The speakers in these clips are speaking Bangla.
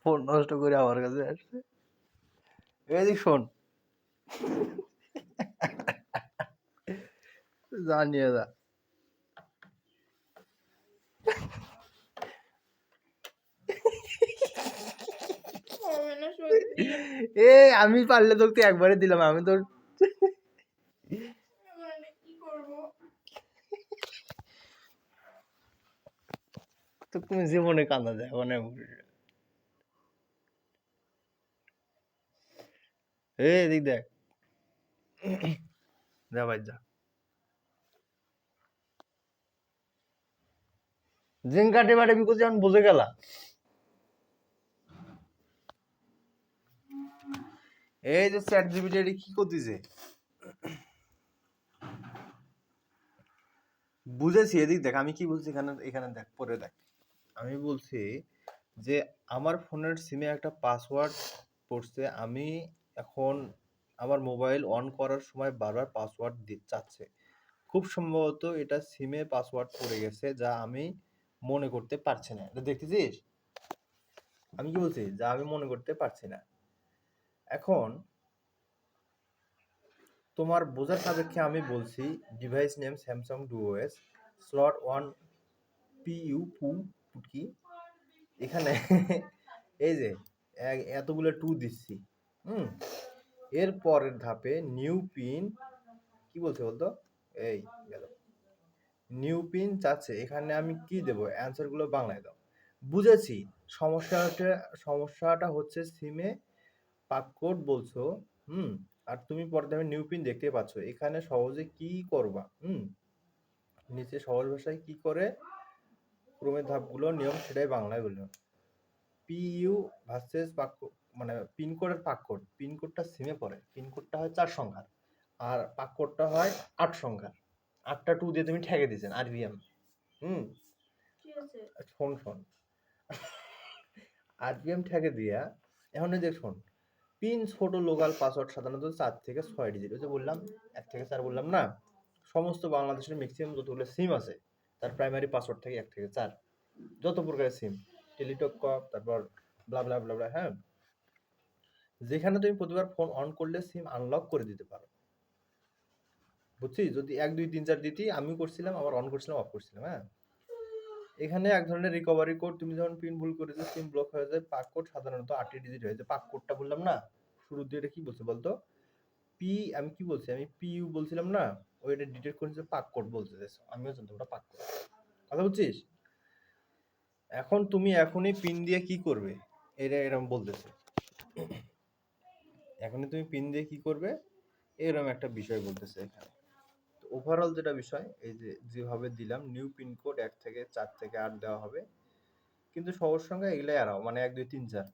ফোন নষ্ট করে আমার কাছে আসছে। এদিক শোন, জানিয়ে যা। এ আমি পারলে তোকে একবারে দিলাম, আমি তোর তো তুমি জীবনে কান্দা যায় মানে এদিক দেখ, যা ভাই যা। জিন কাটে বাটে বিকজ যখন বুঝে গেলা এই যে চ্যাট জিপিটি কি করতেছে বুঝেছি। এদিক দেখ আমি কি বলছি, এখানে এখানে দেখ, পরে দেখ। আমি বলছি যে আমার ফোনের সিমে একটা পাসওয়ার্ড পড়ছে, আমি এখন আমার মোবাইল অন করার সময় বারবার পাসওয়ার্ড চাচ্ছে। খুব সম্ভবত এটা সিমে পাসওয়ার্ড পড়ে গেছে যা আমি মনে করতে পারছি না। এটা দেখতেছিস, আমি কি বলছি, যা আমি মনে করতে পারছি না। এখন তোমার বোঝার সাপেক্ষে আমি বলছি device name Samsung Duos slot 1 পিইউ পু কি এখানে এই যে এতগুলো টু দিচ্ছি। এর পরের ধাপে নিউ পিন কি বলছে বলতো, এই গেল নিউ পিন চাচ্ছে, এখানে আমি কি দেব, অ্যান্সার গুলো বাংলায় দাও। বুঝেছি সমস্যাটা হচ্ছে সিমে পাসকোড বলছো, আর তুমি পরে ধাপে নিউ পিন দেখতে পাচ্ছ। এখানে সহজে কি করবা, নিচে সহজ ভাষায় কি করে ক্রমের ধাপগুলো নিয়ম সেটাই বাংলায় বললাম। পিইউ ভার্সেস মানে পিনকোডের পাককোড, পিনকোডটা সিমে পড়ে, পিনকোডটা হয় 4 সংখ্যার আর পাককোডটা হয় 8 সংখ্যার। 8টা 2 দিয়ে তুমি ঠেকে দিয়েছেন আরবিএম। শোন শোন, আরবিএম ঠেকে দিয়া এখন এই যে শোন, পিন ছোট লোকাল পাসওয়ার্ড সাধারণত 4 থেকে 6 ডিজিট। ওই যে বললাম 1 থেকে 4 বললাম না, সমস্ত বাংলাদেশের ম্যাক্সিমাম যতগুলো সিম আছে তার প্রাইমারি পাসওয়ার্ড থেকে 1 থেকে 4, যত প্রকারের সিম, টেলিটক, তারপর ব্লা ব্লা ব্লা ব্লা, হ্যাঁ, যেখানে তুমি প্রতিবার ফোন অন করলে সিম আনলক করে দিতে পারো। বুঝছিস, যদি 1 2 3 4 দিতি, আমি করছিলাম, আবার অন করছিলাম, অফ করছিলাম। হ্যাঁ, এখানে এক ধরনের রিকভারি কোড, তুমি যখন পিন ভুল করেছো সিম ব্লক হয়ে যায়। পাক কোড সাধারণত 8 ডিজিট হয়ে যায়। পাক কোডটা বললাম না শুরু দিয়ে, এটা কি বলছে বলতো, আমি কি বলছি, আমি পিইউ বলছিলাম না, ওইটা ডিটেক্ট করেছে পাক কোড বলছে। আমিও জানতাম ওটা পাক কোড, কথা বুঝছিস। এখন তুমি এখনই পিন দিয়ে কি করবে, এটা এরকম বলতেছে। এখনই তুমি পিন দিয়ে কি করবে এরকম একটা বিষয় বলতেছে এখানে। তো ওভারঅল যেটা বিষয়, এই যে যেভাবে দিলাম নিউ পিন কোড 1 থেকে 4 থেকে 8 দেওয়া হবে, কিন্তু সহজ সংখ্যা এগুলাই আরাও, মানে 1 2 3 4,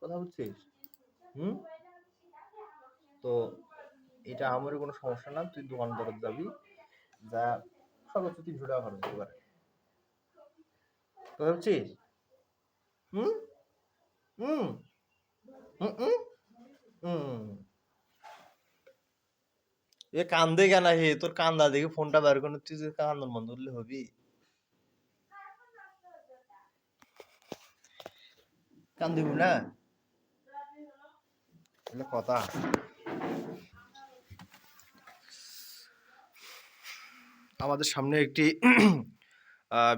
কথা বুঝছিস। তো এটা আমার কোনো সমস্যা না, তুই দোকানদার যাবি, যা সর্বোচ্চ 300 টাকা খরচ হতে পারে, কথা বুঝছিস। হুম হুম হুম হুম হুম এ কান্দে কেন হে, তোর কান্দা দেখে ফোনটা বের করে, তুই যে কান্দন বন্ধ করলে হবি, কান্দিব না, কথা। আমাদের সামনে একটি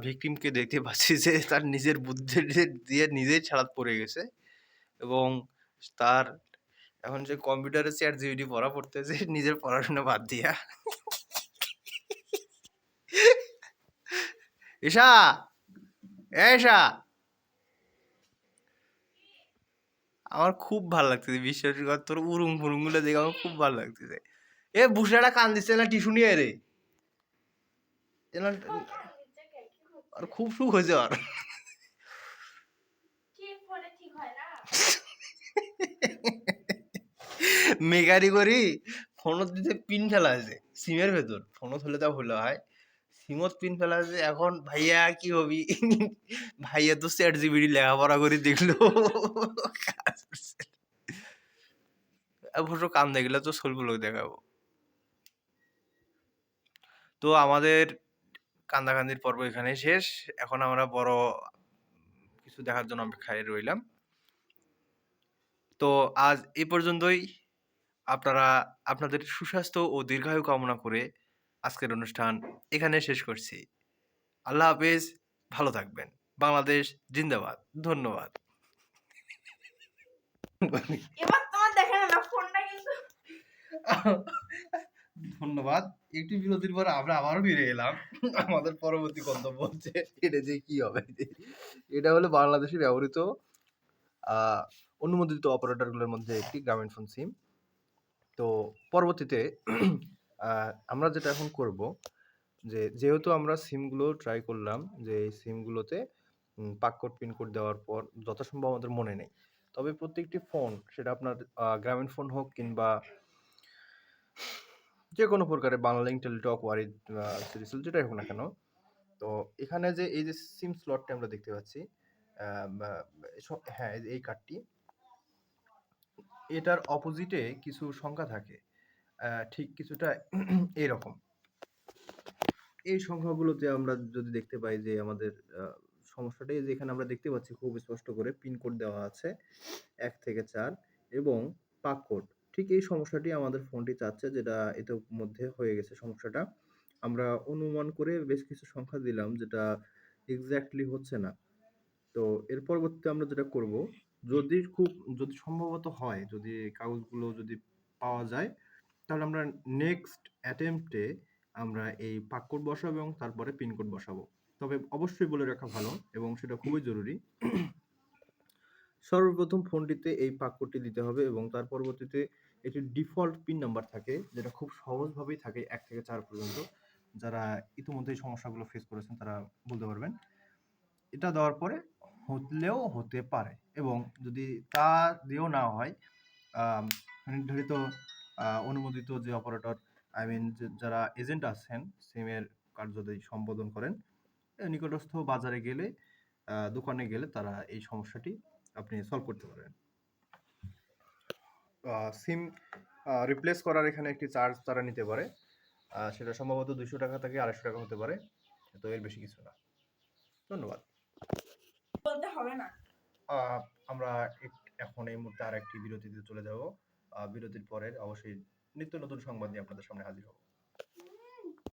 ভিকটিমকে দেখতে পাচ্ছি যে তার নিজের বুদ্ধি দিয়ে নিজেই ছাড়াত পড়ে গেছে, এবং তার এখন যে কম্পিউটারে চ্যাট জিপিটি পড়া পড়তেছে নিজের পড়াশোনা বাদ দিয়া। ঈশা, ঈশা, আমার খুব ভালো লাগতেছে, বিশ্বাস কর, তোর উরুম ফুরুম গুলো দেখে আমার খুব ভালো লাগতেছে। এ বুসরাটা কান দিচ্ছে না, টিস্যু নিয়ে রে, আর খুব সুখ হয়েছে আর। মেকারি করি ফোনত দিতে পিন ফেলা আছে সিমের ভেতর, ফোনত হলে তা হলো হয়, সিমত পিন ফেলা আছে। এখন ভাইয়া কি হবি, ভাইয়া তো চ্যাট জিপিটি লেখাপড়া করে দেখলো, অবশ্য কাম দেখলে তো সলগুলো দেখাবো। তো আমাদের কান্দাকান্দির পর্ব এখানে শেষ। এখন আমরা বড় কিছু দেখার জন্য অপেক্ষায় রইলাম। তো আজ এই পর্যন্তই। আপনারা আপনাদের সুস্বাস্থ্য ও দীর্ঘায়ু কামনা করে আজকের অনুষ্ঠান এখানে শেষ করছি। আল্লাহ হাফেজ, ভালো থাকবেন। বাংলাদেশ জিন্দাবাদ। ধন্যবাদ। এবার তোমার দেখে না ফোনটা কিন্তু ধন্যবাদ। একটি বিরতির পর আমরা আবারও ফিরে এলাম। আমাদের পরবর্তী গন্তব্য হচ্ছে এটা যে কি হবে? এটা হলো বাংলাদেশে ব্যবহৃত অনুমোদিত অপারেটরগুলোর মধ্যে একটি গ্রামীণ ফোন সিম। তো পরবর্তীতে আমরা যেটা এখন করব যে যেহেতু আমরা সিমগুলো ট্রাই করলাম যে এই সিমগুলোতে পাসকোড পিনকোড দেওয়ার পর যথাসম্ভব আমাদের মনে নেই। তবে প্রত্যেকটি ফোন সেটা আপনার গ্রামীণ ফোন হোক কিংবা যে কোনো প্রকারের বাংলালিংক, টেলিটক, ওয়ারিদ, সিরিসেল যেটাই হোক না কেন, তো এখানে যে এই যে সিম স্লটটা আমরা দেখতে পাচ্ছি, হ্যাঁ এই কার্ডটি, এটার অপোজিটে কিছু সংখ্যা থাকে ঠিক কিছুটা এইরকম। এই সংখ্যাগুলোতে আমরা যদি দেখতে পাই যে আমাদের সমস্যাটাই যে এখানে আমরা দেখতে পাচ্ছি খুব স্পষ্ট করে পিনকোড দেওয়া আছে ১ থেকে ৪ এবং পাসকোড। ঠিক এই সমস্যাটি আমাদের ফোনটি চাচ্ছে, যেটা ইতিমধ্যে হয়ে গেছে সমস্যাটা। আমরা অনুমান করে বেশ কিছু সংখ্যা দিলাম যেটা এক্সাক্টলি হচ্ছে না। তো এর পরবর্তীতে আমরা যেটা করব, যদি সম্ভবত হয়, যদি কাগজগুলো যদি পাওয়া যায়, তাহলে আমরা নেক্সট অ্যাটেম্পটে আমরা এই পাসকোড বসাবো এবং তারপরে পিনকোড বসাবো। তবে অবশ্যই বলে রাখা ভালো এবং সেটা খুবই জরুরি। সর্বপ্রথম ফোনটিতে এই পাসকোডটি দিতে হবে এবং তার পরবর্তীতে একটি ডিফল্ট পিন নাম্বার থাকে যেটা খুব সহজভাবেই থাকে ১ থেকে ৪ পর্যন্ত। যারা ইতিমধ্যে এই সমস্যাগুলো ফেস করেছেন তারা বলতে পারবেন। এটা দেওয়ার পরে হলেও হতে পারে এবং যদি তা দিয়েও না হয়, নির্ধারিত অনুমোদিত যে অপারেটর, আই মিন যারা এজেন্ট আছেন সিমের কার্য যদি সম্পাদন করেন, নিকটস্থ বাজারে গেলে দোকানে গেলে তারা এই সমস্যাটি আপনি সলভ করতে পারবেন। সিম রিপ্লেস করার এখানে একটি চার্জ তারা নিতে পারে, সেটা সম্ভবত ২০০ টাকা থেকে ২৫০ টাকা হতে পারে, তো এর বেশি কিছু না। ধন্যবাদ। বলতে হবে না। আমরা এখন এই মুহূর্তে আর একটি বিরতিতে চলে যাব। বিরতির পরে অবশ্যই নিত্য নতুন সংবাদ নিয়ে আপনাদের সামনে হাজির হব।